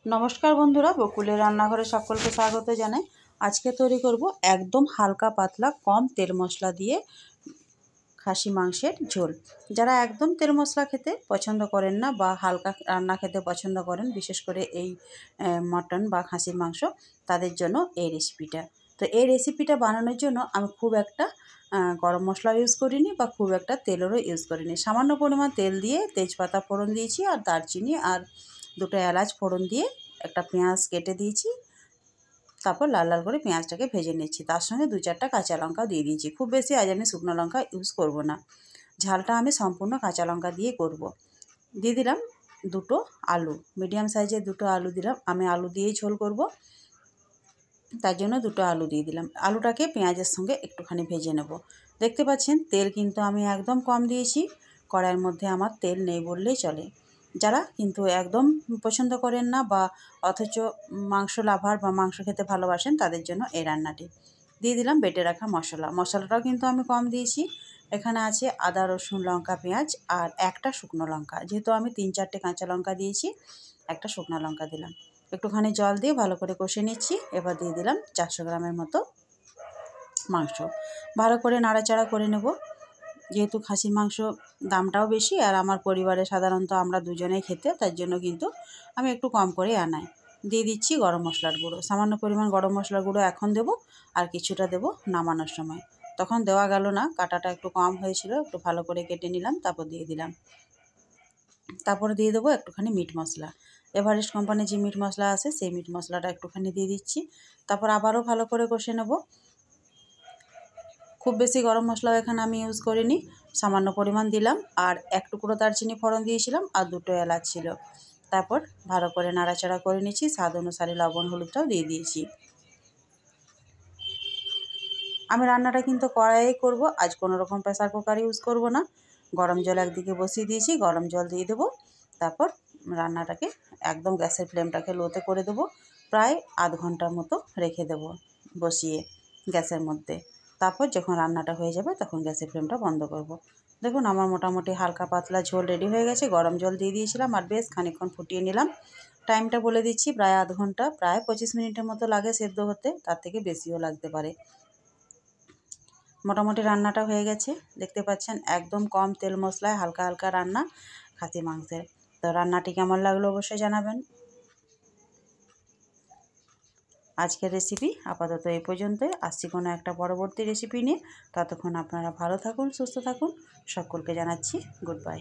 नमस्कार बंधुरा बकुलेर रान्नाघरे सकलके स्वागत जानाई। आज के तैरी करब एकदम हालका पातला कम तेल मशला दिए खासी मांसेर झोल। जारा एकदम तेल मशला खेते पछंद करें ना बा हालका रान्ना खेते पछंद करें, विशेष करे एई मटन बा खासिर मांस, तादेर जोन्नो एई रेसिपिटा। तो एई रेसिपिटा बानानोर जोन्नो आमि खूब एकटा गरम मशला यूज करिनी बा खूब एकटा तेलेरो यूज करिनी। सामान्य परिमाण तेल दिए तेजपाता फोड़न दिएछि और दारचिनी और दुটো एलाच फोड़न दिए एक पेঁয়াজ केटे दिएछि। तारपर लाल लाल करे पेঁয়াজটাকে भेजे निচ্छि। तार संगे दो चारटा काँचा लंका दिए दिएछि। खूब बेशी आज आमि शुकनो लंका यूज करब ना, झालटा आमि सम्पूर्ण काँचा लंका दिए करब। दिए दिलाम दुटो आलू, मिडियाम साइजेर दुटो आलू दिलाम। आमि आलू दिएई झोल करब, तार जोन्नो दुटो आलू दिए दिलाम। आलूटाके पेঁয়াজের संगे एकटुखानि भेजे नेब। देखते पाच्छेन तेल किन्तु आमि एकदम कम दिएछि, कड़ाइয়ের मধ্যে आमार तेल नेই बोललेই चले। যারা কিন্তু একদম পছন্দ করেন না বা অথচ মাংস লাভার বা মাংস খেতে ভালোবাসেন তাদের জন্য এই রান্নাটি। দিয়ে দিলাম বেটে রাখা মশলা। মশলাটাও কিন্তু আমি কম দিয়েছি। এখানে আছে আদা রসুন লঙ্কা পেঁয়াজ আর একটা শুকনো লঙ্কা। যেহেতু আমি 3-4টে কাঁচা লঙ্কা দিয়েছি, একটা শুকনো লঙ্কা দিলাম। একটুখানি জল দিয়ে ভালো করে কষে নিচ্ছি। এবার দিয়ে দিলাম 400 গ্রামের মতো মাংস। ভালো করে নাড়াচাড়া করে নেব। যেহেতু খাসির মাংস দামটাও বেশি আর আমার পরিবারে সাধারণত আমরা দুজনেই খেতে, তার জন্য কিন্তু আমি একটু কম করে আনাই। দিয়ে দিচ্ছি গরম মশলার গুঁড়ো, সামান্য পরিমাণ গরম মশলার গুঁড়ো এখন দেব আর কিছুটা দেব নামানোর সময়। তখন দেওয়া গেল না, কাটাটা একটু কম হয়েছিল, একটু ভালো করে কেটে নিলাম, তারপর দিয়ে দিলাম। তারপরে দিয়ে দেবো একটুখানি মিট মশলা। এভারেস্ট কোম্পানির যে মিট মশলা আছে সেই মিট মশলাটা একটুখানি দিয়ে দিচ্ছি। তারপর আবারও ভালো করে কষে নেব। খুব বেশি গরম মশলাও এখানে আমি ইউজ করিনি, সামান্য পরিমাণ দিলাম আর এক টুকরো দারচিনি ফোড়ন দিয়েছিলাম আর দুটো এলাচ ছিল। তারপর ভালো করে নাড়াচাড়া করে নিচ্ছি। স্বাদ অনুসারে লবণ হলুদটাও দিয়ে দিয়েছি। আমি রান্নাটা কিন্তু কড়াইয়ে করব, আজ কোনো রকম প্রেসার কুকার ইউজ করব না। গরম জল একদিকে বসিয়ে দিয়েছি, গরম জল দিয়ে দেবো। তারপর রান্নাটাকে একদম গ্যাসের ফ্লেমটাকে লোতে করে দেবো। প্রায় আধ ঘন্টার মতো রেখে দেবো বসিয়ে গ্যাসের মধ্যে। তারপর যখন রান্নাটা হয়ে যাবে তখন গ্যাসের ফ্লেমটা বন্ধ করব। দেখুন আমার মোটামুটি হালকা পাতলা ঝোল রেডি হয়ে গেছে। গরম জল দিয়ে দিয়েছিলাম আর বেশ খানিকক্ষণ ফুটিয়ে নিলাম। টাইমটা বলে দিচ্ছি, প্রায় আধ ঘন্টা, প্রায় 25 মিনিটের মতো লাগে সেদ্ধ হতে, তার থেকে বেশিও লাগতে পারে। মোটামুটি রান্নাটা হয়ে গেছে, দেখতে পাচ্ছেন একদম কম তেল মশলায় হালকা হালকা রান্না খাসির মাংসের। তো রান্নাটি কেমন লাগলো অবশ্যই জানাবেন। আজকের রেসিপি আপাতত এই পর্যন্তই। আসছি কোনো একটা পরবর্তী রেসিপি নিয়ে। ততক্ষণ আপনারা ভালো থাকুন, সুস্থ থাকুন। সকলকে জানাচ্ছি গুড বাই।